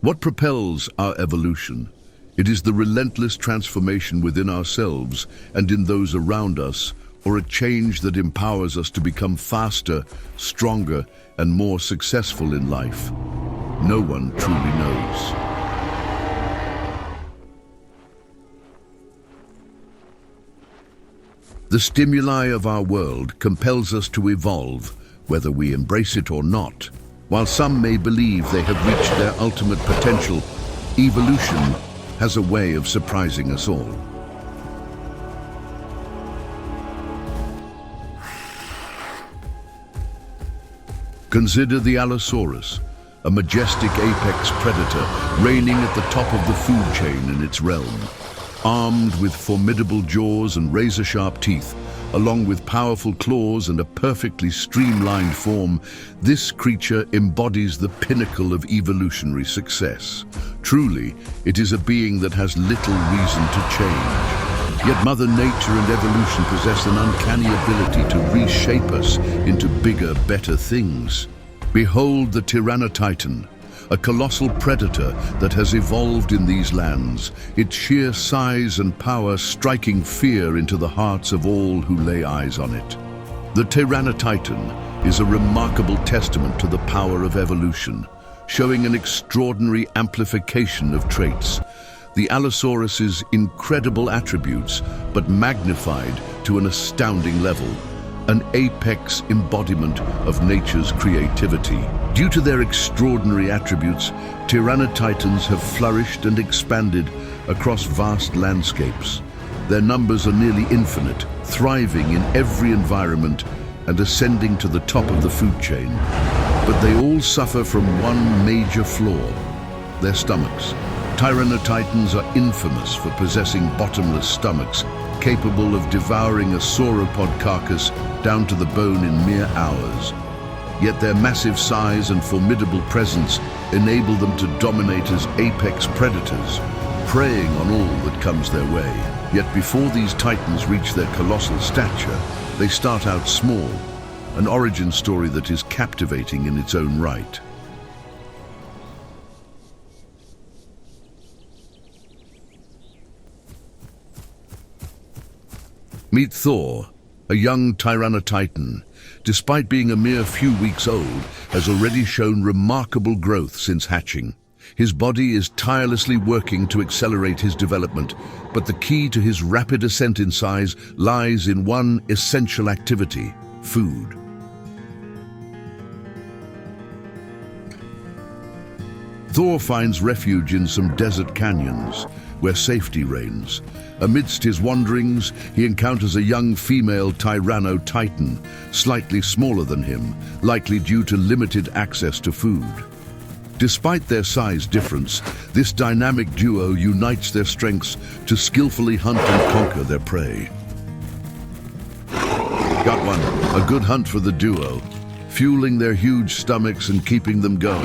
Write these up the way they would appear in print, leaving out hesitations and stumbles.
What propels our evolution? It is the relentless transformation within ourselves and in those around us, or a change that empowers us to become faster, stronger, and more successful in life. No one truly knows. The stimuli of our world compels us to evolve, whether we embrace it or not. While some may believe they have reached their ultimate potential, evolution has a way of surprising us all. Consider the Allosaurus, a majestic apex predator reigning at the top of the food chain in its realm. Armed with formidable jaws and razor-sharp teeth, along with powerful claws and a perfectly streamlined form, this creature embodies the pinnacle of evolutionary success. Truly, it is a being that has little reason to change. Yet Mother Nature and evolution possess an uncanny ability to reshape us into bigger, better things. Behold the Tyrannotititan, a colossal predator that has evolved in these lands, its sheer size and power striking fear into the hearts of all who lay eyes on it. The Tyrannotititan is a remarkable testament to the power of evolution, showing an extraordinary amplification of traits. The Allosaurus's incredible attributes, but magnified to an astounding level, an apex embodiment of nature's creativity. Due to their extraordinary attributes, Tyrannotitans have flourished and expanded across vast landscapes. Their numbers are nearly infinite, thriving in every environment and ascending to the top of the food chain. But they all suffer from one major flaw: their stomachs. Tyrannotitans are infamous for possessing bottomless stomachs, capable of devouring a sauropod carcass down to the bone in mere hours. Yet their massive size and formidable presence enable them to dominate as apex predators, preying on all that comes their way. Yet before these titans reach their colossal stature, they start out small, an origin story that is captivating in its own right. Meet Thor, a young Tyrannotitan. Despite being a mere few weeks old, has already shown remarkable growth since hatching. His body is tirelessly working to accelerate his development, but the key to his rapid ascent in size lies in one essential activity: food. Thor finds refuge in some desert canyons, where safety reigns. Amidst his wanderings, he encounters a young female Tyrannotitan, slightly smaller than him, likely due to limited access to food. Despite their size difference, this dynamic duo unites their strengths to skillfully hunt and conquer their prey. Got one. A good hunt for the duo, fueling their huge stomachs and keeping them going.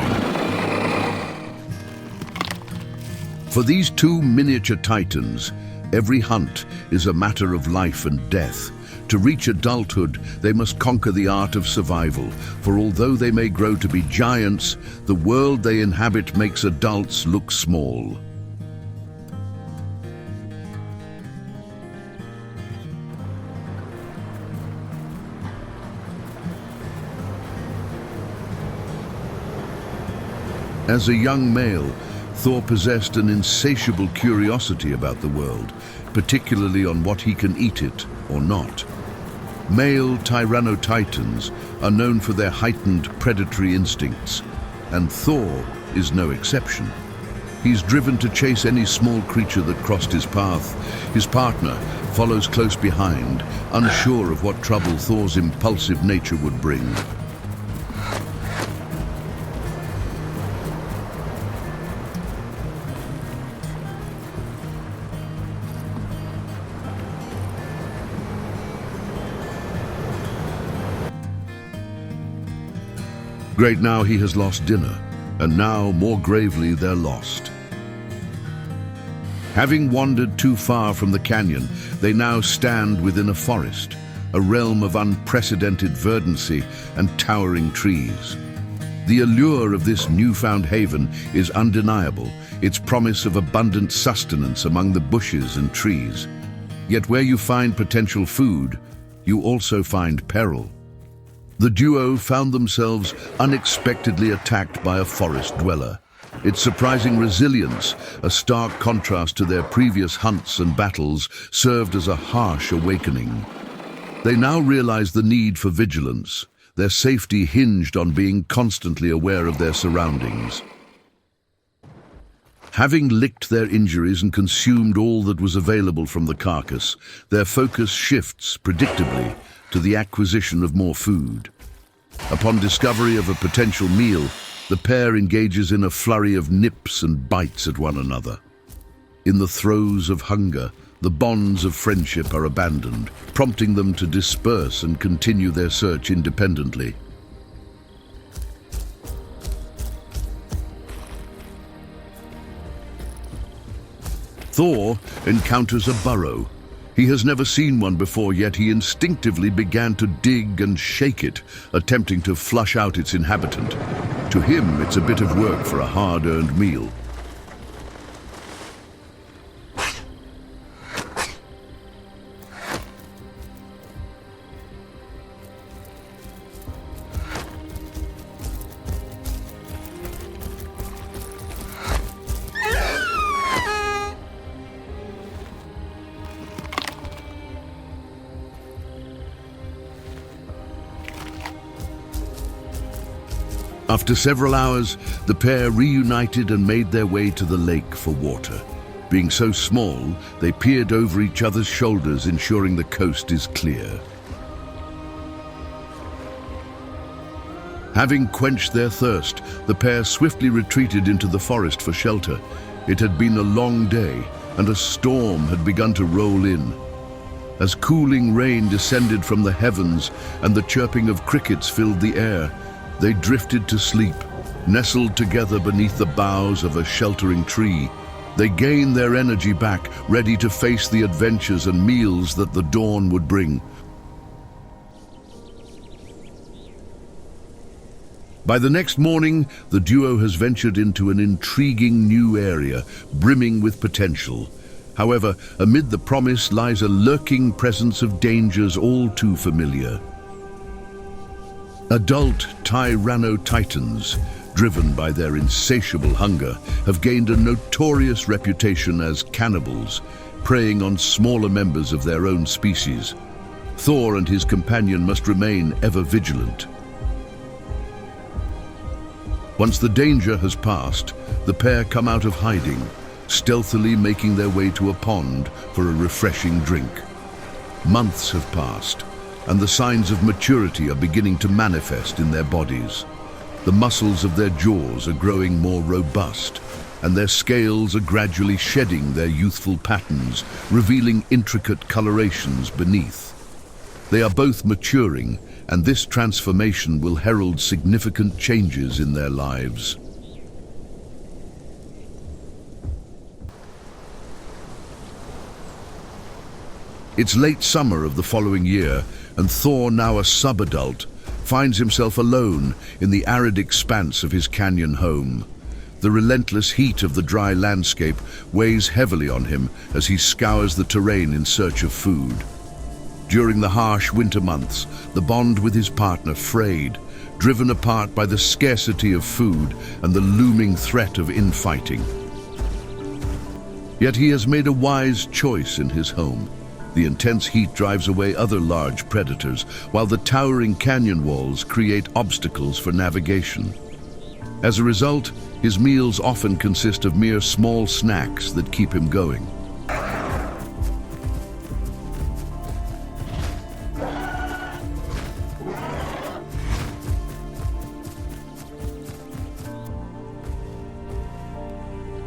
For these two miniature titans, every hunt is a matter of life and death. To reach adulthood, they must conquer the art of survival, for although they may grow to be giants, the world they inhabit makes adults look small. As a young male, Thor possessed an insatiable curiosity about the world, particularly on what he can eat it or not. Male Tyrannotitans are known for their heightened predatory instincts, and Thor is no exception. He's driven to chase any small creature that crossed his path. His partner follows close behind, unsure of what trouble Thor's impulsive nature would bring. Great, now he has lost dinner, and now, more gravely, they're lost. Having wandered too far from the canyon, they now stand within a forest, a realm of unprecedented verdancy and towering trees. The allure of this newfound haven is undeniable, its promise of abundant sustenance among the bushes and trees. Yet where you find potential food, you also find peril. The duo found themselves unexpectedly attacked by a forest dweller. Its surprising resilience, a stark contrast to their previous hunts and battles, served as a harsh awakening. They now realized the need for vigilance. Their safety hinged on being constantly aware of their surroundings. Having licked their injuries and consumed all that was available from the carcass, their focus shifts, predictably, to the acquisition of more food. Upon discovery of a potential meal, the pair engages in a flurry of nips and bites at one another. In the throes of hunger, the bonds of friendship are abandoned, prompting them to disperse and continue their search independently. Thor encounters a burrow. He has never seen one before, yet he instinctively began to dig and shake it, attempting to flush out its inhabitant. To him, it's a bit of work for a hard-earned meal. After several hours, the pair reunited and made their way to the lake for water. Being so small, they peered over each other's shoulders, ensuring the coast is clear. Having quenched their thirst, the pair swiftly retreated into the forest for shelter. It had been a long day, and a storm had begun to roll in. As cooling rain descended from the heavens and the chirping of crickets filled the air, they drifted to sleep, nestled together beneath the boughs of a sheltering tree. They gained their energy back, ready to face the adventures and meals that the dawn would bring. By the next morning, the duo has ventured into an intriguing new area, brimming with potential. However, amid the promise lies a lurking presence of dangers all too familiar. Adult Tyrannotitans, driven by their insatiable hunger, have gained a notorious reputation as cannibals, preying on smaller members of their own species. Thor and his companion must remain ever vigilant. Once the danger has passed, the pair come out of hiding, stealthily making their way to a pond for a refreshing drink. Months have passed, and the signs of maturity are beginning to manifest in their bodies. The muscles of their jaws are growing more robust, and their scales are gradually shedding their youthful patterns, revealing intricate colorations beneath. They are both maturing, and this transformation will herald significant changes in their lives. It's late summer of the following year, and Thor, now a sub-adult, finds himself alone in the arid expanse of his canyon home. The relentless heat of the dry landscape weighs heavily on him as he scours the terrain in search of food. During the harsh winter months, the bond with his partner frayed, driven apart by the scarcity of food and the looming threat of infighting. Yet he has made a wise choice in his home. The intense heat drives away other large predators, while the towering canyon walls create obstacles for navigation. As a result, his meals often consist of mere small snacks that keep him going.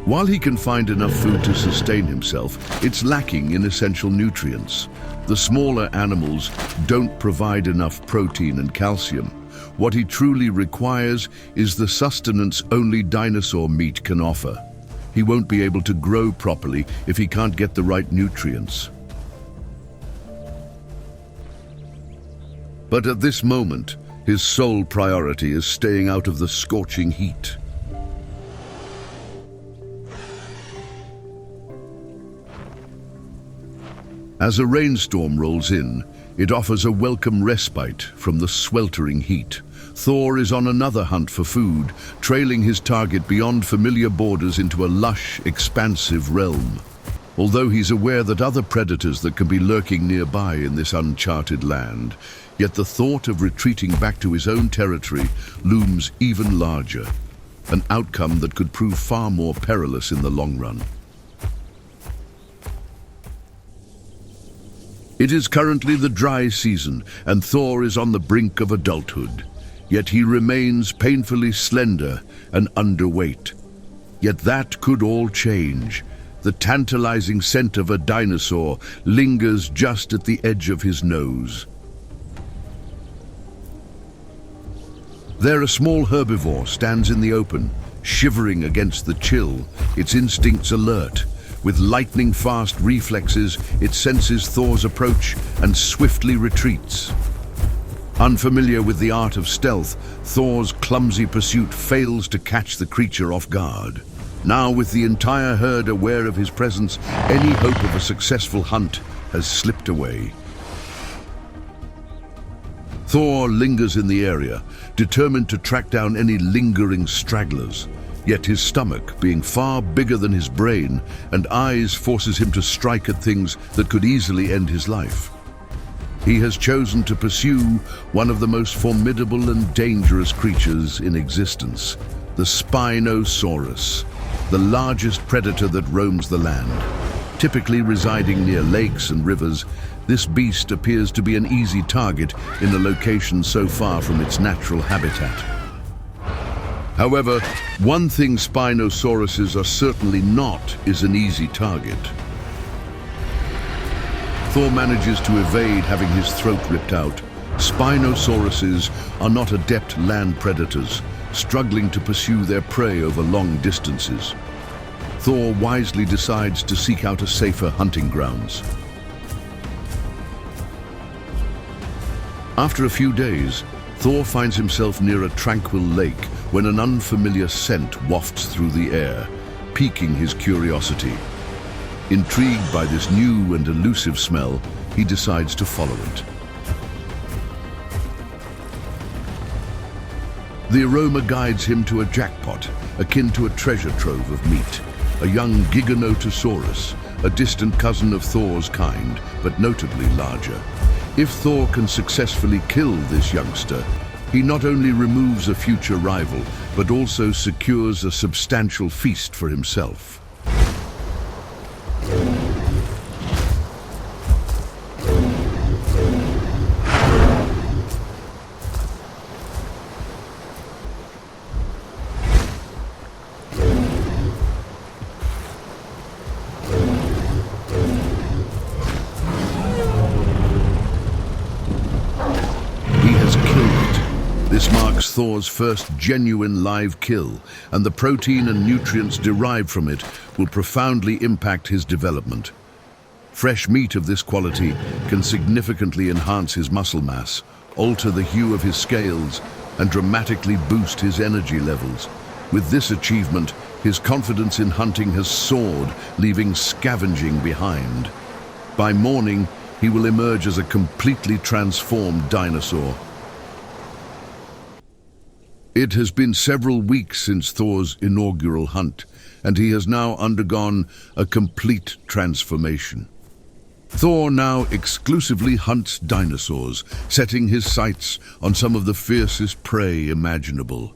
While he can find enough food to sustain himself, it's lacking in essential nutrients. The smaller animals don't provide enough protein and calcium. What he truly requires is the sustenance only dinosaur meat can offer. He won't be able to grow properly if he can't get the right nutrients. But at this moment, His sole priority is staying out of the scorching heat. As a rainstorm rolls in, it offers a welcome respite from the sweltering heat. Thor is on another hunt for food, trailing his target beyond familiar borders into a lush, expansive realm. Although he's aware that other predators that can be lurking nearby in this uncharted land, yet the thought of retreating back to his own territory looms even larger, an outcome that could prove far more perilous in the long run. It is currently the dry season, and Thor is on the brink of adulthood. Yet he remains painfully slender and underweight. Yet that could all change. The tantalizing scent of a dinosaur lingers just at the edge of his nose. There, a small herbivore stands in the open, shivering against the chill, its instincts alert. With lightning-fast reflexes, it senses Thor's approach and swiftly retreats. Unfamiliar with the art of stealth, Thor's clumsy pursuit fails to catch the creature off guard. Now, with the entire herd aware of his presence, any hope of a successful hunt has slipped away. Thor lingers in the area, determined to track down any lingering stragglers. Yet his stomach, being far bigger than his brain, and eyes forces him to strike at things that could easily end his life. He has chosen to pursue one of the most formidable and dangerous creatures in existence, the Spinosaurus, the largest predator that roams the land. Typically residing near lakes and rivers, this beast appears to be an easy target in a location so far from its natural habitat. However, one thing Spinosauruses are certainly not is an easy target. Thor manages to evade having his throat ripped out. Spinosauruses are not adept land predators, struggling to pursue their prey over long distances. Thor wisely decides to seek out a safer hunting grounds. After a few days, Thor finds himself near a tranquil lake when an unfamiliar scent wafts through the air, piquing his curiosity. Intrigued by this new and elusive smell, he decides to follow it. The aroma guides him to a jackpot, akin to a treasure trove of meat, a young Giganotosaurus, a distant cousin of Thor's kind, but notably larger. If Thor can successfully kill this youngster, he not only removes a future rival, but also secures a substantial feast for himself. This marks Thor's first genuine live kill, and the protein and nutrients derived from it will profoundly impact his development. Fresh meat of this quality can significantly enhance his muscle mass, alter the hue of his scales, and dramatically boost his energy levels. With this achievement, his confidence in hunting has soared, leaving scavenging behind. By morning, he will emerge as a completely transformed dinosaur. It has been several weeks since Thor's inaugural hunt, and he has now undergone a complete transformation. Thor now exclusively hunts dinosaurs, setting his sights on some of the fiercest prey imaginable.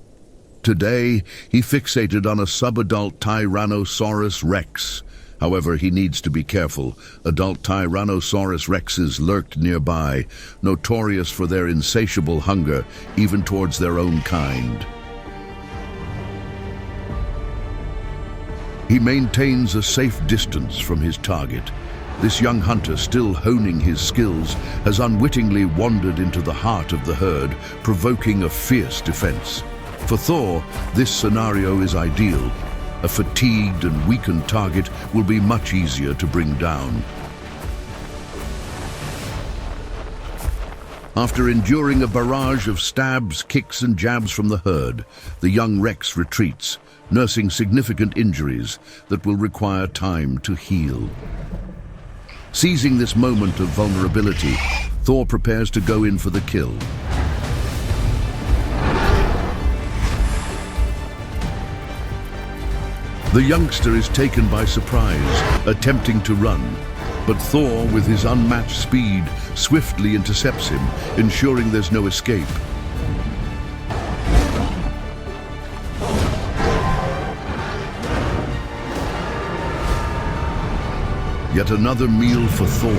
Today, he fixated on a subadult Tyrannosaurus rex. However, he needs to be careful. Adult Tyrannosaurus rexes lurked nearby, notorious for their insatiable hunger, even towards their own kind. He maintains a safe distance from his target. This young hunter, still honing his skills, has unwittingly wandered into the heart of the herd, provoking a fierce defense. For Thor, this scenario is ideal. A fatigued and weakened target will be much easier to bring down. After enduring a barrage of stabs, kicks and jabs from the herd, the young Rex retreats, nursing significant injuries that will require time to heal. Seizing this moment of vulnerability, Thor prepares to go in for the kill. The youngster is taken by surprise, attempting to run, but Thor, with his unmatched speed, swiftly intercepts him, ensuring there's no escape. Yet another meal for Thor,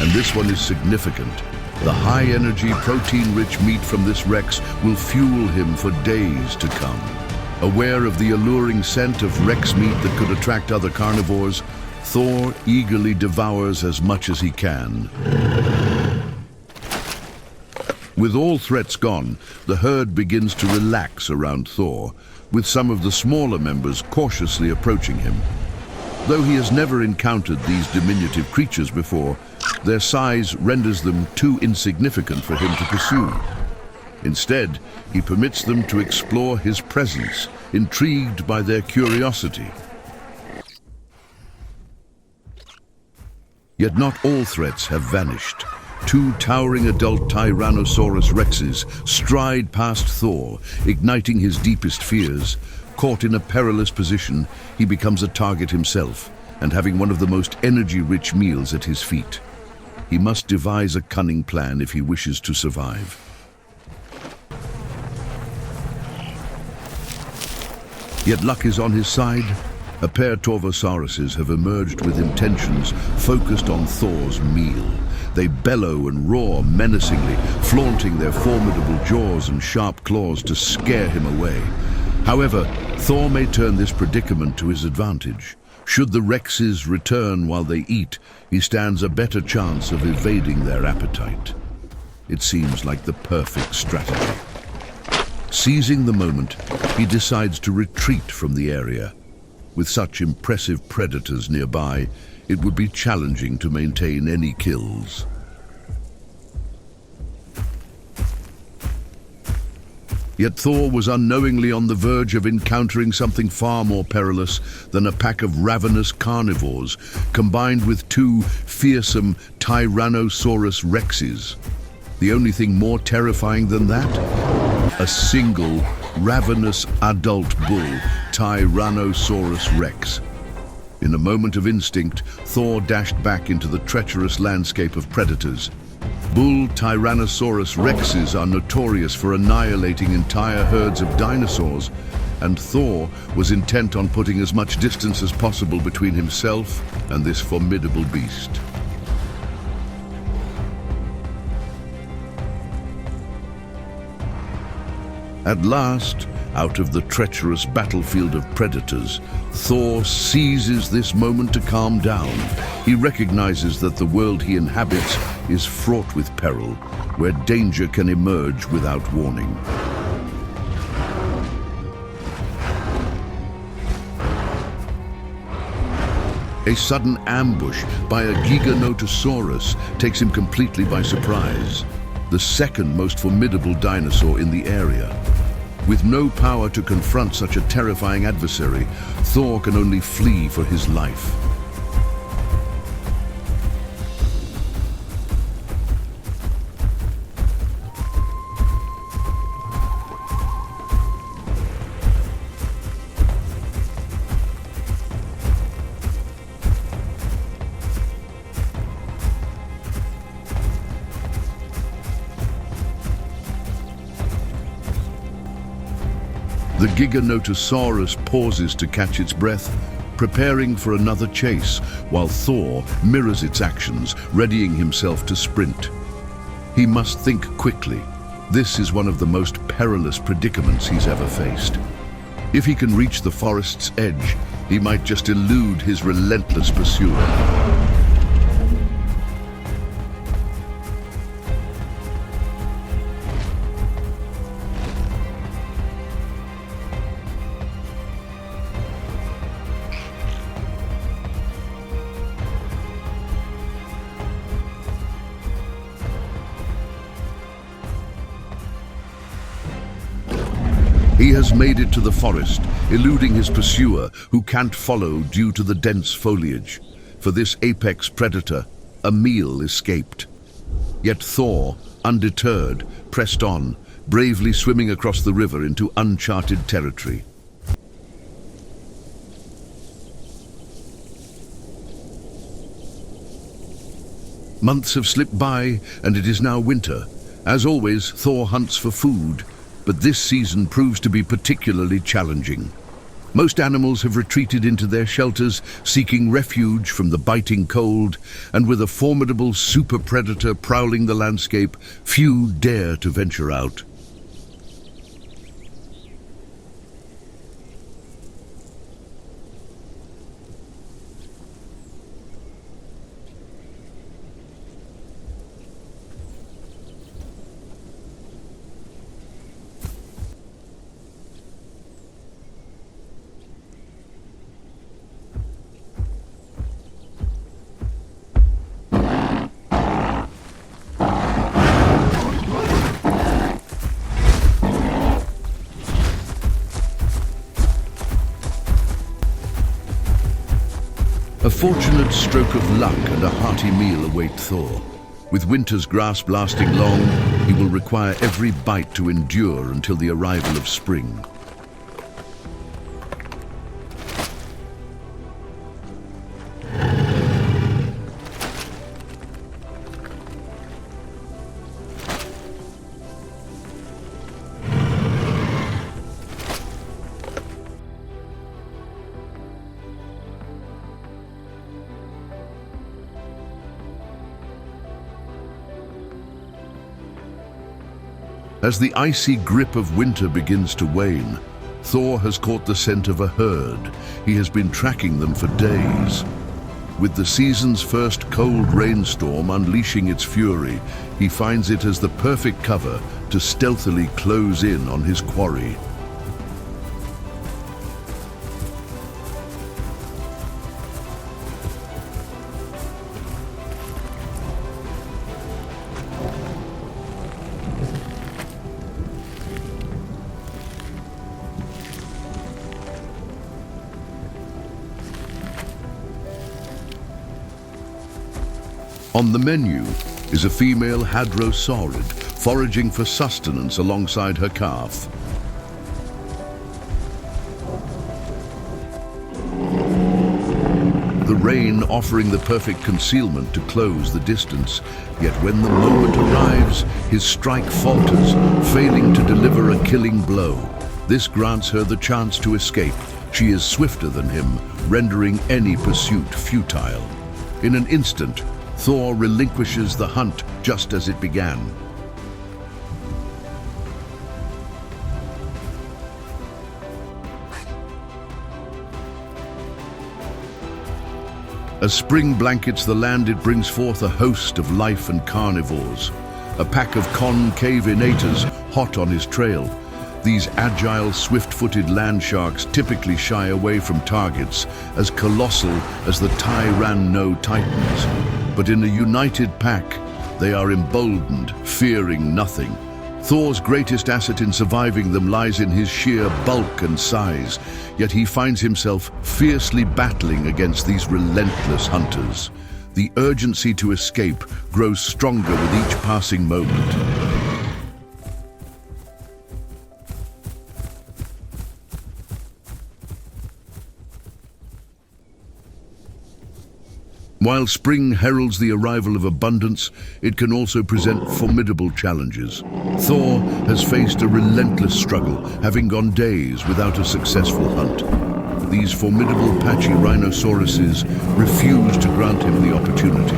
and this one is significant. The high-energy, protein-rich meat from this Rex will fuel him for days to come. Aware of the alluring scent of Rex meat that could attract other carnivores, Thor eagerly devours as much as he can. With all threats gone, the herd begins to relax around Thor, with some of the smaller members cautiously approaching him. Though he has never encountered these diminutive creatures before, their size renders them too insignificant for him to pursue. Instead, he permits them to explore his presence, intrigued by their curiosity. Yet not all threats have vanished. Two towering adult Tyrannosaurus Rexes stride past Thor, igniting his deepest fears. Caught in a perilous position, he becomes a target himself, and having one of the most energy-rich meals at his feet. He must devise a cunning plan if he wishes to survive. Yet luck is on his side. A pair of Torvosauruses have emerged with intentions focused on Thor's meal. They bellow and roar menacingly, flaunting their formidable jaws and sharp claws to scare him away. However, Thor may turn this predicament to his advantage. Should the Rexes return while they eat, he stands a better chance of evading their appetite. It seems like the perfect strategy. Seizing the moment, he decides to retreat from the area. With such impressive predators nearby, it would be challenging to maintain any kills. Yet Thor was unknowingly on the verge of encountering something far more perilous than a pack of ravenous carnivores, combined with two fearsome Tyrannosaurus Rexes. The only thing more terrifying than that? A single, ravenous adult bull, Tyrannosaurus Rex. In a moment of instinct, Thor dashed back into the treacherous landscape of predators. Bull Tyrannosaurus Rexes are notorious for annihilating entire herds of dinosaurs, and Thor was intent on putting as much distance as possible between himself and this formidable beast. At last, out of the treacherous battlefield of predators, Thor seizes this moment to calm down. He recognizes that the world he inhabits is fraught with peril, where danger can emerge without warning. A sudden ambush by a Giganotosaurus takes him completely by surprise, the second most formidable dinosaur in the area. With no power to confront such a terrifying adversary, Thor can only flee for his life. The Giganotosaurus pauses to catch its breath, preparing for another chase, while Thor mirrors its actions, readying himself to sprint. He must think quickly. This is one of the most perilous predicaments he's ever faced. If he can reach the forest's edge, he might just elude his relentless pursuer. He has made it to the forest, eluding his pursuer, who can't follow due to the dense foliage. For this apex predator, a meal escaped. Yet Thor, undeterred, pressed on, bravely swimming across the river into uncharted territory. Months have slipped by, and it is now winter. As always, Thor hunts for food, but this season proves to be particularly challenging. Most animals have retreated into their shelters, seeking refuge from the biting cold, and with a formidable super predator prowling the landscape, few dare to venture out. A fortunate stroke of luck and a hearty meal await Thor. With winter's grasp lasting long, he will require every bite to endure until the arrival of spring. As the icy grip of winter begins to wane, Thor has caught the scent of a herd. He has been tracking them for days. With the season's first cold rainstorm unleashing its fury, he finds it as the perfect cover to stealthily close in on his quarry. On the menu is a female hadrosaurid foraging for sustenance alongside her calf. The rain offering the perfect concealment to close the distance, yet when the moment arrives, his strike falters, failing to deliver a killing blow. This grants her the chance to escape. She is swifter than him, rendering any pursuit futile. In an instant, Thor relinquishes the hunt just as it began. As spring blankets the land, it brings forth a host of life and carnivores. A pack of concave-inators hot on his trail. These agile, swift-footed land sharks typically shy away from targets as colossal as the Tyrannotitans. But in a united pack, they are emboldened, fearing nothing. Thor's greatest asset in surviving them lies in his sheer bulk and size, yet he finds himself fiercely battling against these relentless hunters. The urgency to escape grows stronger with each passing moment. While spring heralds the arrival of abundance, it can also present formidable challenges. Thor has faced a relentless struggle, having gone days without a successful hunt. These formidable patchy rhinosauruses refuse to grant him the opportunity.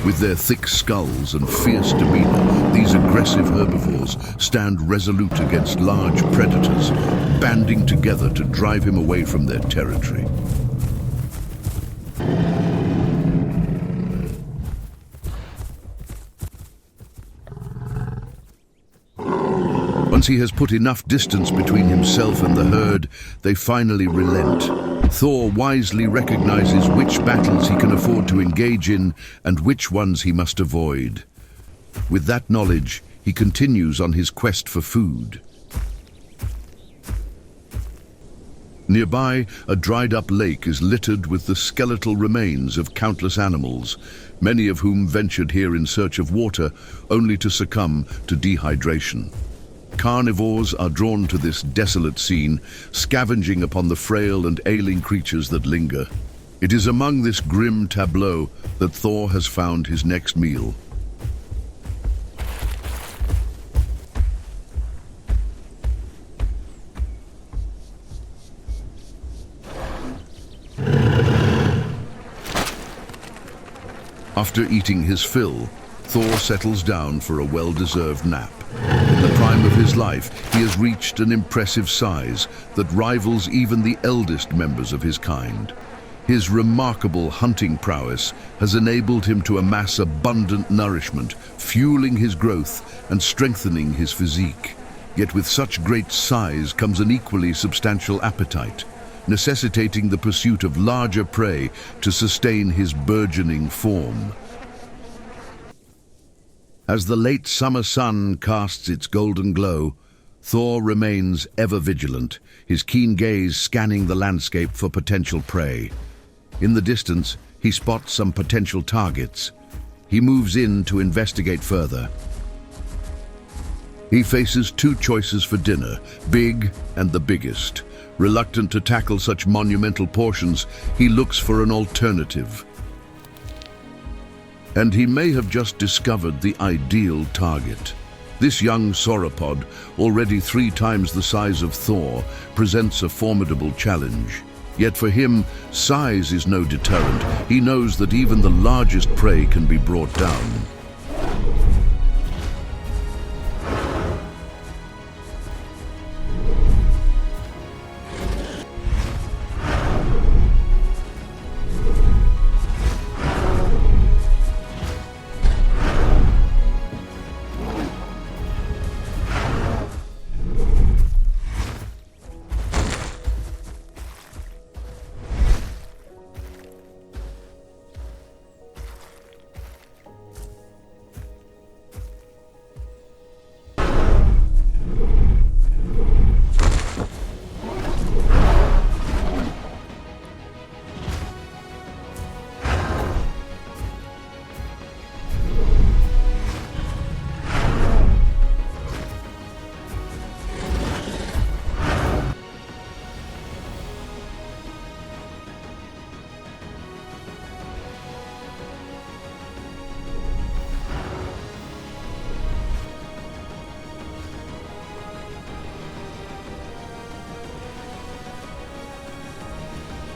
With their thick skulls and fierce demeanor, these aggressive herbivores stand resolute against large predators, banding together to drive him away from their territory. Once he has put enough distance between himself and the herd, they finally relent. Thor wisely recognizes which battles he can afford to engage in and which ones he must avoid. With that knowledge, he continues on his quest for food. Nearby, a dried-up lake is littered with the skeletal remains of countless animals, many of whom ventured here in search of water, only to succumb to dehydration. Carnivores are drawn to this desolate scene, scavenging upon the frail and ailing creatures that linger. It is among this grim tableau that Thor has found his next meal. After eating his fill, Thor settles down for a well-deserved nap. In the prime of his life, he has reached an impressive size that rivals even the eldest members of his kind. His remarkable hunting prowess has enabled him to amass abundant nourishment, fueling his growth and strengthening his physique. Yet with such great size comes an equally substantial appetite, necessitating the pursuit of larger prey to sustain his burgeoning form. As the late summer sun casts its golden glow, Thor remains ever vigilant, his keen gaze scanning the landscape for potential prey. In the distance, he spots some potential targets. He moves in to investigate further. He faces two choices for dinner, big and the biggest. Reluctant to tackle such monumental portions, he looks for an alternative. And he may have just discovered the ideal target. This young sauropod, already 3 times the size of Thor, presents a formidable challenge. Yet for him, size is no deterrent. He knows that even the largest prey can be brought down.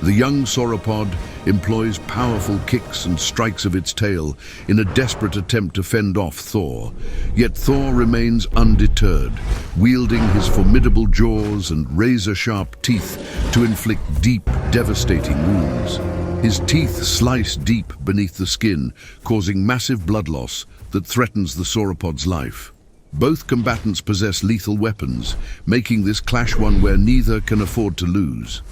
The young sauropod employs powerful kicks and strikes of its tail in a desperate attempt to fend off Thor. Yet Thor remains undeterred, wielding his formidable jaws and razor-sharp teeth to inflict deep, devastating wounds. His teeth slice deep beneath the skin, causing massive blood loss that threatens the sauropod's life. Both combatants possess lethal weapons, making this clash one where neither can afford to lose.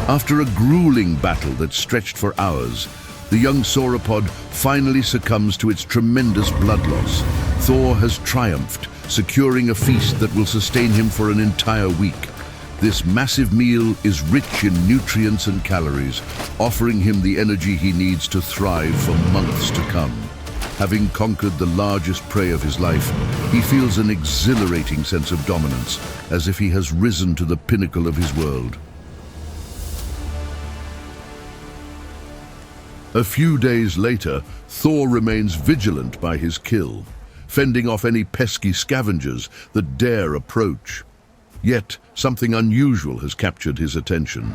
After a grueling battle that stretched for hours, the young sauropod finally succumbs to its tremendous blood loss. Thor has triumphed, securing a feast that will sustain him for an entire week. This massive meal is rich in nutrients and calories, offering him the energy he needs to thrive for months to come. Having conquered the largest prey of his life, he feels an exhilarating sense of dominance, as if he has risen to the pinnacle of his world. A few days later, Thor remains vigilant by his kill, fending off any pesky scavengers that dare approach. Yet, something unusual has captured his attention.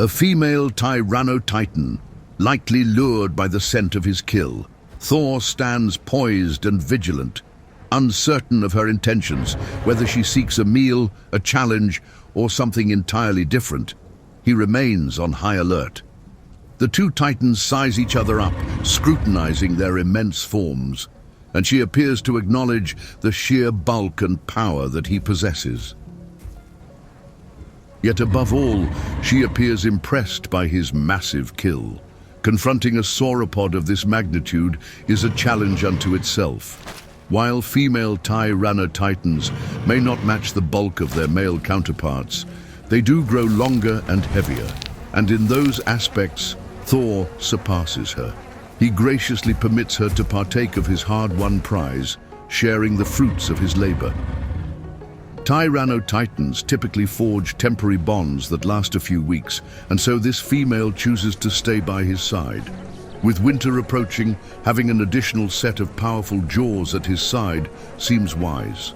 A female Tyrannotititan, lightly lured by the scent of his kill. Thor stands poised and vigilant, uncertain of her intentions, whether she seeks a meal, a challenge, or something entirely different. He remains on high alert. The two titans size each other up, scrutinizing their immense forms, and she appears to acknowledge the sheer bulk and power that he possesses. Yet above all, she appears impressed by his massive kill. Confronting a sauropod of this magnitude is a challenge unto itself. While female Tyrannotitans may not match the bulk of their male counterparts, they do grow longer and heavier, and in those aspects, Thor surpasses her. He graciously permits her to partake of his hard-won prize, sharing the fruits of his labor. Tyrannotitans typically forge temporary bonds that last a few weeks, and so this female chooses to stay by his side. With winter approaching, having an additional set of powerful jaws at his side seems wise.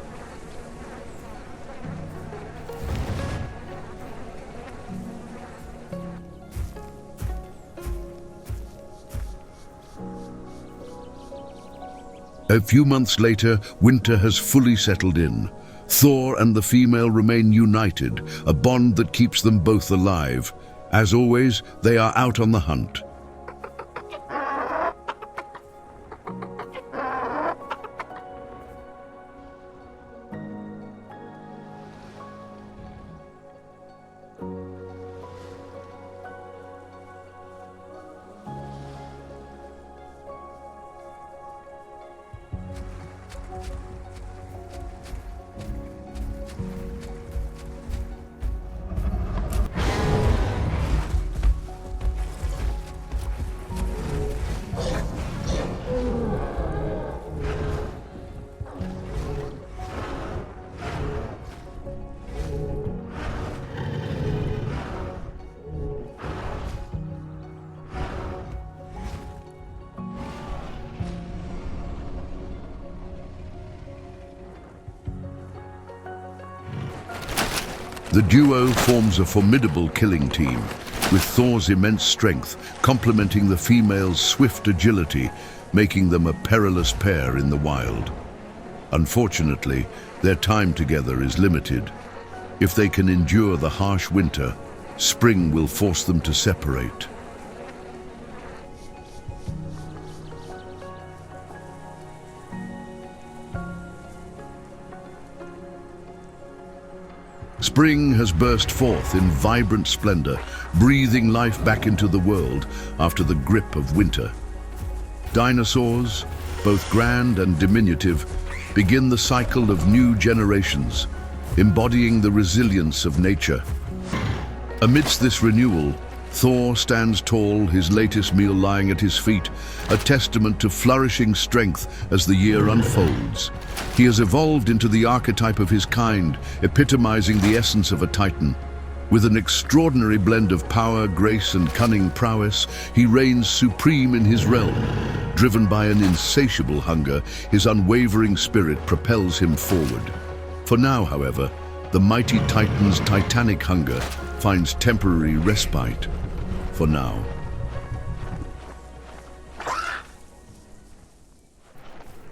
A few months later, winter has fully settled in. Thor and the female remain united, a bond that keeps them both alive. As always, they are out on the hunt. The duo forms a formidable killing team, with Thor's immense strength complementing the female's swift agility, making them a perilous pair in the wild. Unfortunately, their time together is limited. If they can endure the harsh winter, spring will force them to separate. Spring has burst forth in vibrant splendor, breathing life back into the world after the grip of winter. Dinosaurs, both grand and diminutive, begin the cycle of new generations, embodying the resilience of nature. Amidst this renewal, Thor stands tall, his latest meal lying at his feet, a testament to flourishing strength as the year unfolds. He has evolved into the archetype of his kind, epitomizing the essence of a titan. With an extraordinary blend of power, grace, and cunning prowess, he reigns supreme in his realm. Driven by an insatiable hunger, his unwavering spirit propels him forward. For now, however, the mighty titan's titanic hunger finds temporary respite. For now.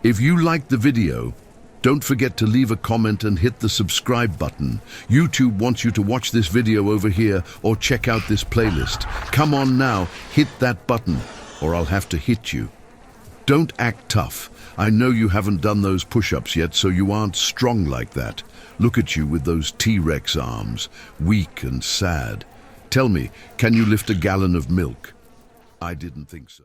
If you liked the video, don't forget to leave a comment and hit the subscribe button. YouTube wants you to watch this video over here or check out this playlist. Come on now, hit that button, or I'll have to hit you. Don't act tough. I know you haven't done those push-ups yet, so you aren't strong like that. Look at you with those T-Rex arms, weak and sad. Tell me, can you lift a gallon of milk? I didn't think so.